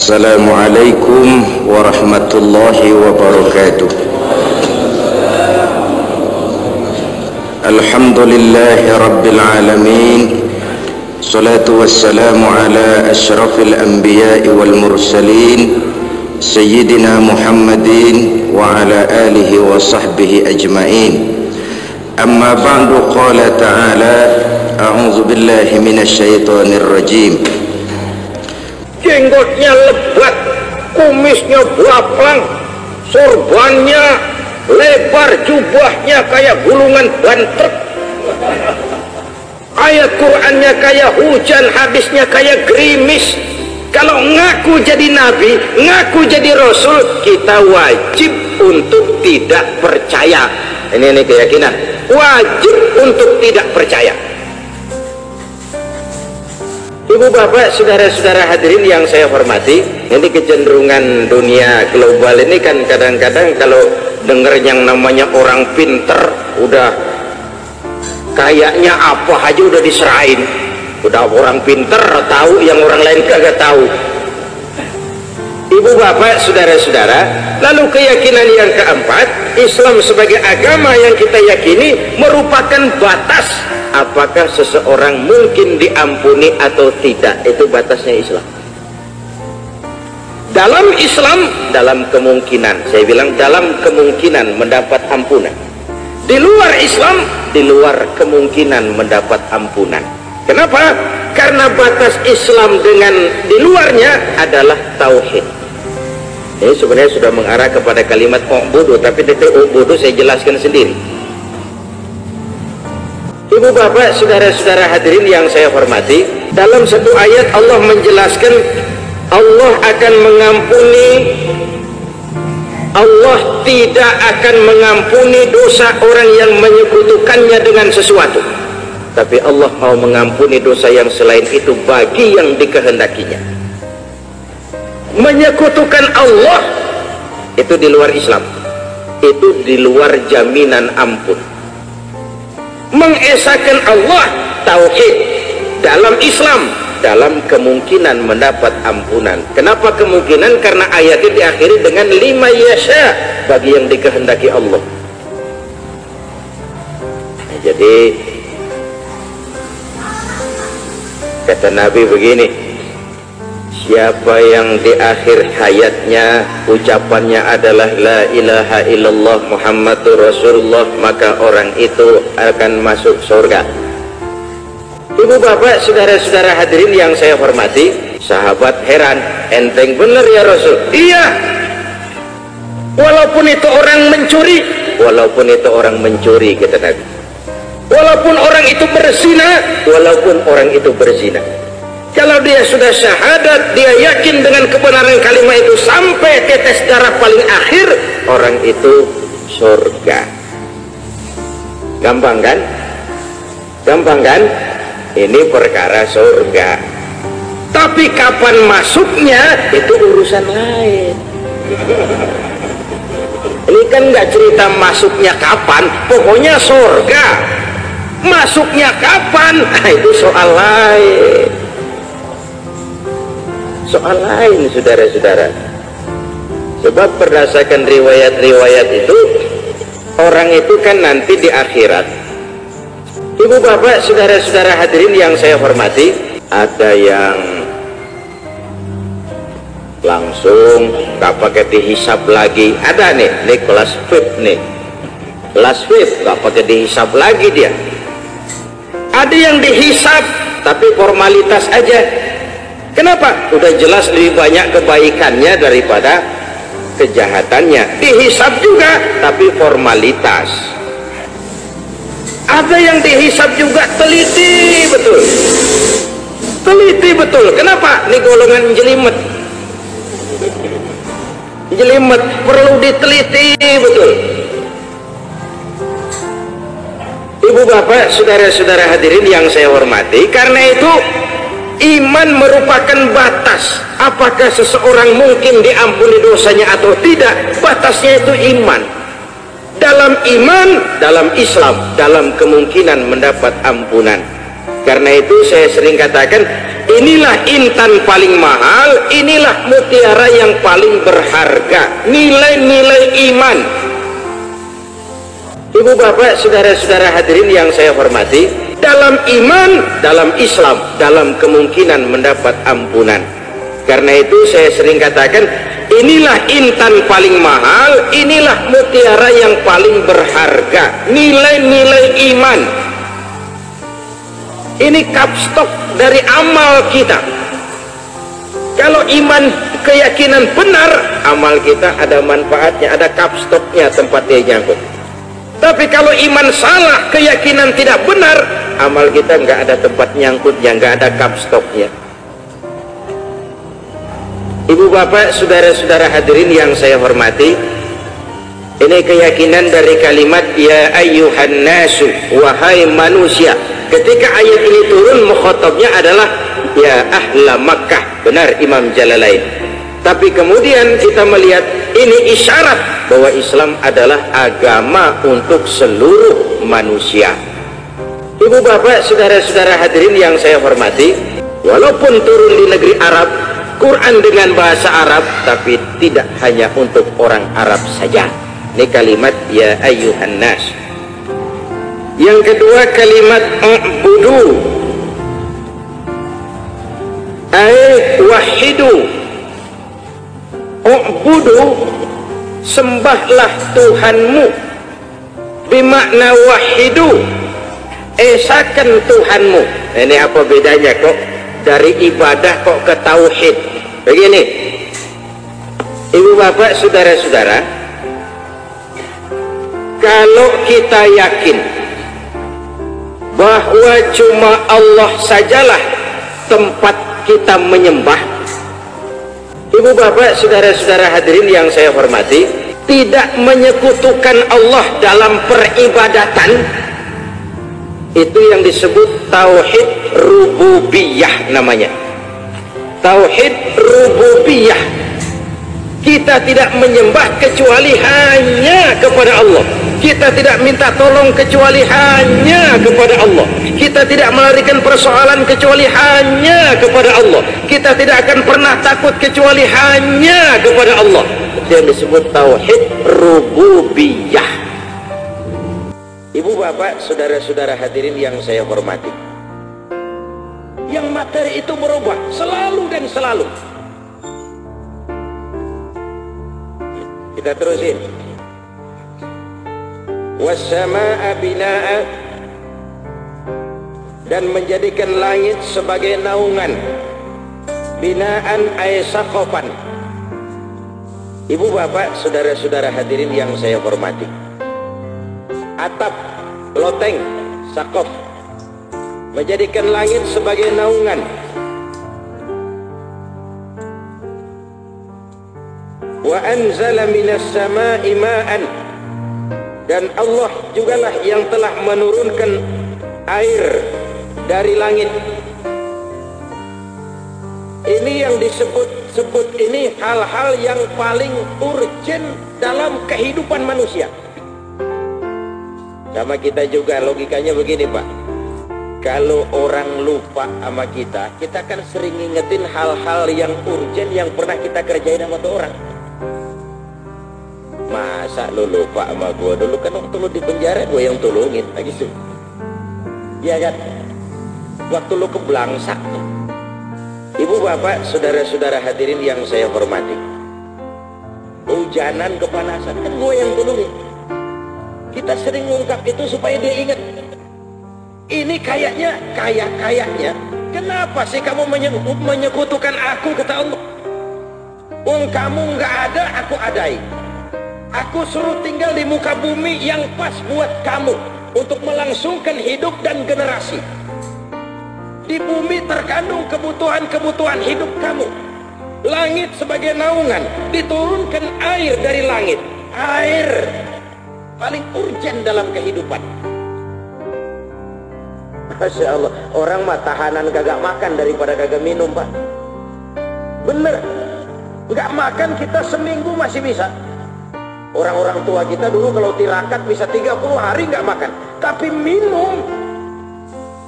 Assalamualaikum warahmatullahi wabarakatuh. Alhamdulillahi rabbil alamin. Salatu wassalamu ala asyrafil anbiya'i wal mursalin Sayyidina Muhammadin wa ala alihi wa sahbihi ajma'in. Amma ba'du, qala ta'ala, a'udzu billahi minasy syaithanir rajim. Jenggotnya lebat, kumisnya belang, sorbannya lebar, jubahnya kayak gulungan ban truk, ayat Qur'annya kayak hujan, hadisnya kayak gerimis. Kalau ngaku jadi nabi, ngaku jadi rasul, kita wajib untuk tidak percaya. Ini keyakinan, wajib untuk tidak percaya. Ibu bapak, saudara-saudara hadirin yang saya hormati, ini kecenderungan dunia global ini kan kadang-kadang kalau dengar yang namanya orang pinter, udah kayaknya apa aja udah diserahin. Udah orang pinter tahu yang orang lain kagak tahu. Ibu bapak, saudara-saudara, lalu keyakinan yang keempat, Islam sebagai agama yang kita yakini merupakan batas apakah seseorang mungkin diampuni atau tidak. Itu batasnya Islam. Dalam Islam, dalam kemungkinan, saya bilang dalam kemungkinan mendapat ampunan. Di luar Islam, di luar kemungkinan mendapat ampunan. Kenapa? Karena batas Islam dengan di luarnya adalah tauhid. Ini sebenarnya sudah mengarah kepada kalimat u'budu, tapi detail u'budu saya jelaskan sendiri. Ibu bapak, saudara-saudara hadirin yang saya hormati, dalam satu ayat Allah menjelaskan Allah akan mengampuni, Allah tidak akan mengampuni dosa orang yang menyekutukannya dengan sesuatu, tapi Allah mau mengampuni dosa yang selain itu bagi yang dikehendakinya. Menyekutukan Allah itu di luar Islam, itu di luar jaminan ampun. Mengesahkan Allah, tauhid, dalam Islam, dalam kemungkinan mendapat ampunan. Kenapa kemungkinan? Karena ayatnya diakhiri dengan lima yasha, bagi yang dikehendaki Allah. Nah, jadi kata Nabi begini, siapa yang di akhir hayatnya ucapannya adalah la ilaha illallah Muhammadur Rasulullah, maka orang itu akan masuk surga. Ibu bapak, saudara-saudara hadirin yang saya hormati, sahabat heran, enteng bener ya Rasul? Iya, walaupun itu orang mencuri, walaupun itu orang mencuri, kata Nabi, walaupun orang itu berzina, walaupun orang itu berzina, kalau dia sudah syahadat, dia yakin dengan kebenaran kalimat itu sampai tetes darah paling akhir, orang itu surga. Gampang kan? Gampang kan? Ini perkara surga. Tapi kapan masuknya itu urusan lain. Ini kan nggak cerita masuknya kapan, pokoknya surga. Masuknya kapan? Nah, itu soal lain. Soal lain, saudara-saudara. Sebab berdasarkan riwayat-riwayat itu, orang itu kan nanti di akhirat. Ibu bapak, saudara-saudara hadirin yang saya hormati, ada yang langsung gak pakai dihisap lagi. Ada nih kelas VIP nih, kelas VIP gak pakai dihisap lagi dia. Ada yang dihisap tapi formalitas aja. Kenapa? Udah jelas lebih banyak kebaikannya daripada kejahatannya. Dihisap juga tapi formalitas. Ada yang dihisap juga teliti betul. Teliti betul. Kenapa? Ini golongan jelimet. Jelimet perlu diteliti betul. Ibu bapak, saudara-saudara hadirin yang saya hormati, karena itu iman merupakan batas. Apakah seseorang mungkin diampuni dosanya atau tidak? Batasnya itu iman. Dalam iman, dalam Islam, dalam kemungkinan mendapat ampunan. Karena itu saya sering katakan, inilah intan paling mahal, inilah mutiara yang paling berharga, nilai-nilai iman. Ibu bapak, saudara-saudara hadirin yang saya hormati, dalam iman, dalam Islam, dalam kemungkinan mendapat ampunan. Karena itu saya sering katakan, inilah intan paling mahal, inilah mutiara yang paling berharga, nilai-nilai iman. Ini kapstok dari amal kita. Kalau iman, keyakinan benar, amal kita ada manfaatnya, ada kapstoknya, tempat dia nyangkut. Tapi kalau iman salah, keyakinan tidak benar, amal kita nggak ada tempat nyangkutnya, nggak ada kapstoknya. Ibu bapak, saudara-saudara hadirin yang saya hormati, ini keyakinan dari kalimat ya ayyuhan nasu, wahai manusia. Ketika ayat ini turun, mukhatabnya adalah ya ahla Makkah. Benar Imam Jalalain. Tapi kemudian kita melihat ini isyarat bahwa Islam adalah agama untuk seluruh manusia. Ibu bapak, saudara-saudara hadirin yang saya hormati, walaupun turun di negeri Arab, Quran dengan bahasa Arab, tapi tidak hanya untuk orang Arab saja. Ini kalimat ya ayyuhan nas. Yang kedua kalimat u'budu, ay wahidu. U'budu, sembahlah Tuhanmu. Bimakna wahidu, esakan Tuhanmu. Ini apa bedanya kok dari ibadah kok ke tauhid? Begini, ibu bapak, saudara-saudara, kalau kita yakin bahwa cuma Allah sajalah tempat kita menyembah, ibu bapak, saudara-saudara hadirin yang saya hormati, tidak menyekutukan Allah dalam peribadatan, itu yang disebut tauhid rububiyah namanya. Tauhid rububiyah. Kita tidak menyembah kecuali hanya kepada Allah. Kita tidak minta tolong kecuali hanya kepada Allah. Kita tidak melarikan persoalan kecuali hanya kepada Allah. Kita tidak akan pernah takut kecuali hanya kepada Allah. Itu yang disebut tauhid rububiyah. Ibu bapak, saudara-saudara hadirin yang saya hormati, yang materi itu berubah selalu dan selalu. Kita terusin. Wassamaa'a binaa'a, dan menjadikan langit sebagai naungan. Binaan ay saqafan. Ibu bapak, saudara-saudara hadirin yang saya hormati, atap, loteng, saqaf, menjadikan langit sebagai naungan. Wa anzala minas samaa'i ma'an, dan Allah jugalah yang telah menurunkan air dari langit. Ini yang disebut ini hal-hal yang paling urgent dalam kehidupan manusia. Sama kita juga, logikanya begini Pak, kalau orang lupa sama kita, kita kan sering ngingetin hal-hal yang urgent yang pernah kita kerjain sama tuh orang. Masa lu lupa sama gua? Dulu kan waktu lu di penjara gua yang tolongin lagi sih. Iya kan? Waktu lu keblangsak. Ibu bapak, saudara-saudara hadirin yang saya hormati, hujanan kepanasan kan gua yang tolongin. Kita sering ngungkap itu supaya dia ingat. Ini kayaknya kenapa sih kamu menyekutukan aku, kata Allah? Kamu nggak ada, aku adai. Aku suruh tinggal di muka bumi yang pas buat kamu untuk melangsungkan hidup dan generasi. Di bumi terkandung kebutuhan-kebutuhan hidup kamu. Langit sebagai naungan, diturunkan air dari langit. Air paling urgent dalam kehidupan. Masya Allah, orang mah tahanan kagak makan daripada kagak minum Pak. Bener, nggak makan kita seminggu masih bisa. Orang-orang tua kita dulu kalau tirakat bisa 30 hari nggak makan, tapi minum.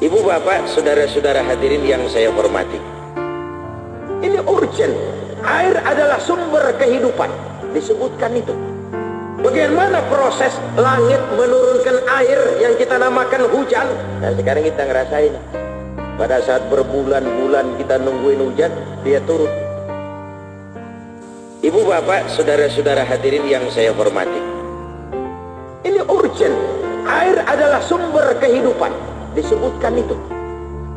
Ibu bapak, saudara-saudara hadirin yang saya hormati, Ini urgent. Air adalah sumber kehidupan. Disebutkan itu. Bagaimana proses langit menurunkan air yang kita namakan hujan? Nah sekarang kita ngerasain. Pada saat berbulan-bulan kita nungguin hujan, dia turun. Ibu bapak, saudara-saudara hadirin yang saya hormati. Ini urgent. Air adalah sumber kehidupan. Disebutkan itu.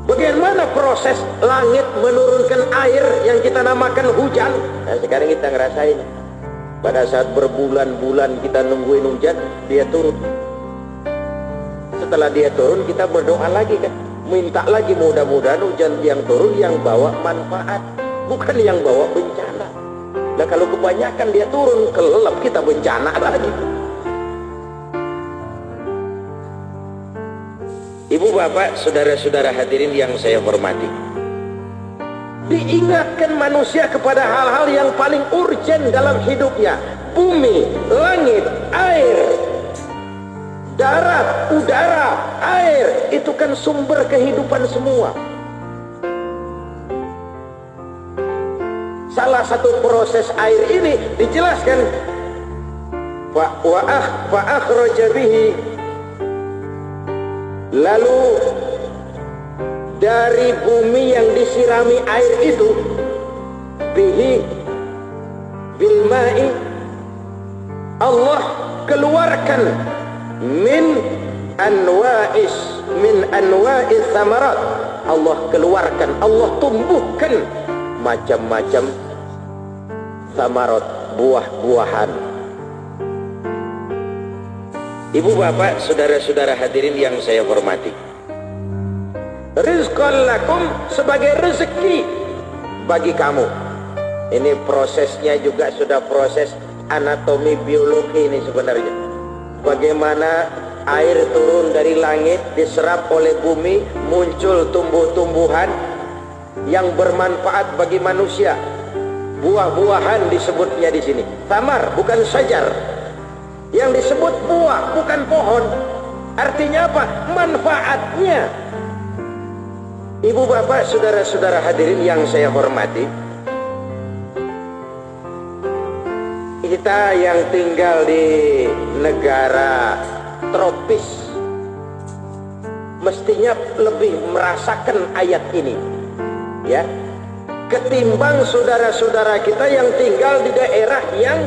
Bagaimana proses langit menurunkan air yang kita namakan hujan? Nah sekarang kita ngerasain. Pada saat berbulan-bulan kita nungguin hujan, dia turun. Setelah dia turun, kita berdoa lagi kan. Minta lagi, mudah-mudahan hujan yang turun yang bawa manfaat, bukan yang bawa bencana. Nah kalau kebanyakan dia turun, kelelep kita bencana lagi. Ibu bapak, saudara-saudara hadirin yang saya hormati. Diingatkan manusia kepada hal-hal yang paling urgent dalam hidupnya. Bumi, langit, air, darat, udara, air. Itu kan sumber kehidupan semua. Salah satu proses air ini dijelaskan. Fa'akhraja bihi. Lalu dari bumi yang disirami air itu, bihi bilma'i, Allah keluarkan min anwa'is thamarat. Allah keluarkan, Allah tumbuhkan macam-macam thamarat, buah-buahan. Ibu bapak, saudara-saudara hadirin yang saya hormati. Rizqan lakum, sebagai rezeki bagi kamu. Ini prosesnya juga sudah proses anatomi biologi ini sebenarnya. Bagaimana air turun dari langit, diserap oleh bumi, muncul tumbuh-tumbuhan yang bermanfaat bagi manusia. Buah-buahan disebutnya di sini. Tamar bukan sajar. Yang disebut buah bukan pohon. Artinya apa? Manfaatnya. Ibu bapak, saudara-saudara hadirin yang saya hormati, kita yang tinggal di negara tropis mestinya lebih merasakan ayat ini, ya, ketimbang saudara-saudara kita yang tinggal di daerah yang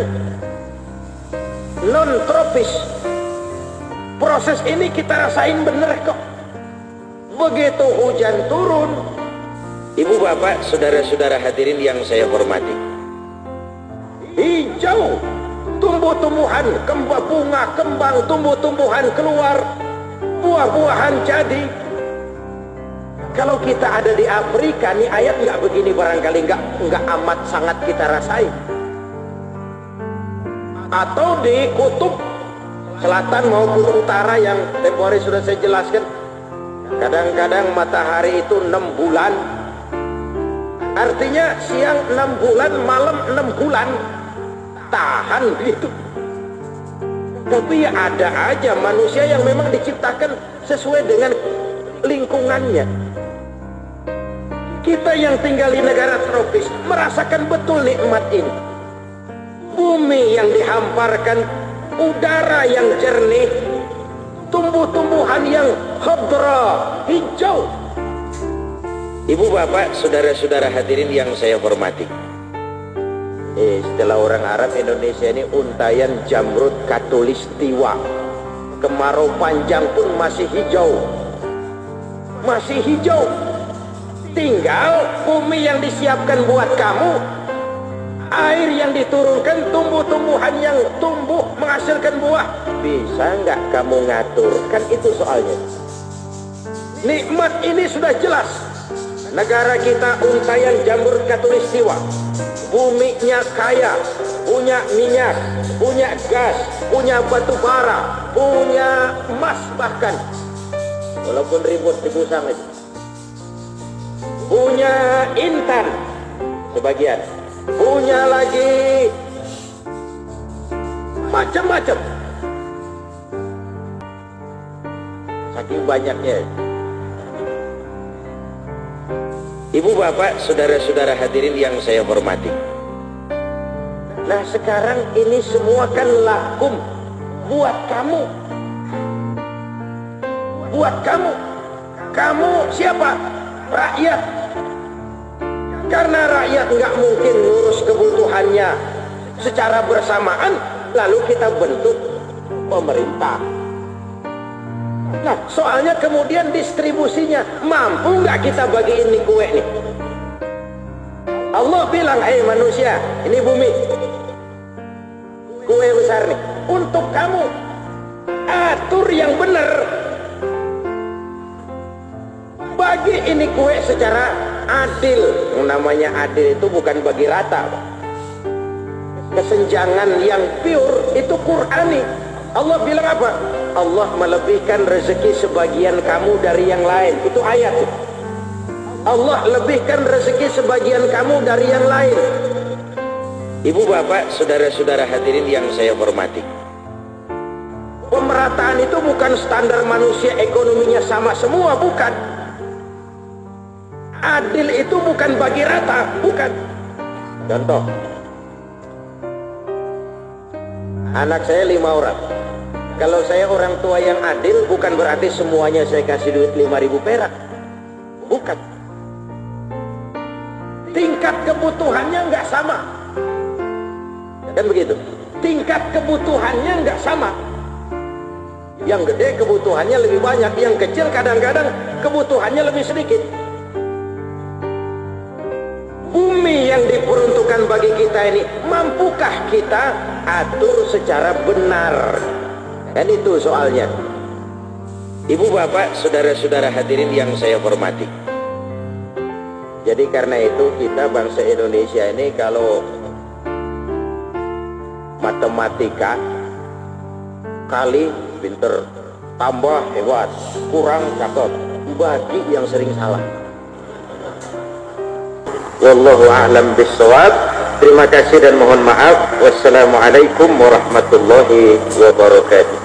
non tropis. Proses ini kita rasain bener kok. Begitu hujan turun, ibu bapak, saudara-saudara hadirin yang saya hormati, hijau, tumbuh-tumbuhan, bunga, kembang, tumbuh-tumbuhan keluar, buah-buahan jadi. Kalau kita ada di Afrika, nih ayat nggak begini barangkali, nggak amat sangat kita rasain. Atau di kutub selatan maupun utara yang tempoh hari sudah saya jelaskan, kadang-kadang matahari itu 6 bulan. Artinya siang 6 bulan, malam 6 bulan. Tahan gitu. Tapi ya ada aja manusia yang memang diciptakan sesuai dengan lingkungannya. Kita yang tinggal di negara tropis merasakan betul nikmat ini. Bumi yang dihamparkan, udara yang jernih, tumbuh-tumbuhan yang khadra, hijau. Ibu bapak, saudara-saudara hadirin yang saya hormati. Setelah orang Arab, Indonesia ini untayan jamrud katulistiwa. Kemarau panjang pun masih hijau. Masih hijau. Tinggal bumi yang disiapkan buat kamu, air yang diturunkan, tumbuh-tumbuhan yang tumbuh menghasilkan buah. Bisa nggak kamu ngatur? Kan itu soalnya. Nikmat ini sudah jelas. Negara kita untayan jamur katulistiwa. Buminya kaya, punya minyak, punya gas, punya batu bara, punya emas bahkan. Walaupun ribut di Busang itu. Punya intan sebagian. Punya lagi macam-macam. Saking banyaknya. Ibu bapak, saudara-saudara hadirin yang saya hormati. Nah sekarang ini semua kan lakum, buat kamu. Buat kamu. Kamu siapa? Rakyat. Karena rakyat nggak mungkin ngurus kebutuhannya secara bersamaan, lalu kita bentuk pemerintah. Nah soalnya kemudian distribusinya, mampu nggak kita bagiin nih kue nih? Allah bilang, hei manusia, ini bumi, kue besar nih untuk kamu, atur yang benar, bagi ini kue secara adil. Namanya adil itu bukan bagi rata, kesenjangan yang pure itu Qur'ani. Allah bilang apa? Allah melebihkan rezeki sebagian kamu dari yang lain. Itu ayat. Allah lebihkan rezeki sebagian kamu dari yang lain. Ibu bapak, saudara-saudara hadirin yang saya hormati. Pemerataan itu bukan standar manusia ekonominya sama semua, bukan. Adil itu bukan bagi rata, bukan. Contoh, anak saya 5 orang. Kalau saya orang tua yang adil, bukan berarti semuanya saya kasih duit 5.000 perak, bukan. Tingkat kebutuhannya nggak sama, kan begitu? Tingkat kebutuhannya nggak sama. Yang gede kebutuhannya lebih banyak, yang kecil kadang-kadang kebutuhannya lebih sedikit. Bumi yang diperuntukkan bagi kita ini, mampukah kita atur secara benar? Kan itu soalnya. Ibu bapak, saudara-saudara hadirin yang saya hormati. Jadi karena itu kita bangsa Indonesia ini kalau matematika kali pinter, tambah hebat, kurang cakep, bagi yang sering salah. Wallahu a'lam bishawab. Terima kasih dan mohon maaf. Wassalamualaikum warahmatullahi wabarakatuh.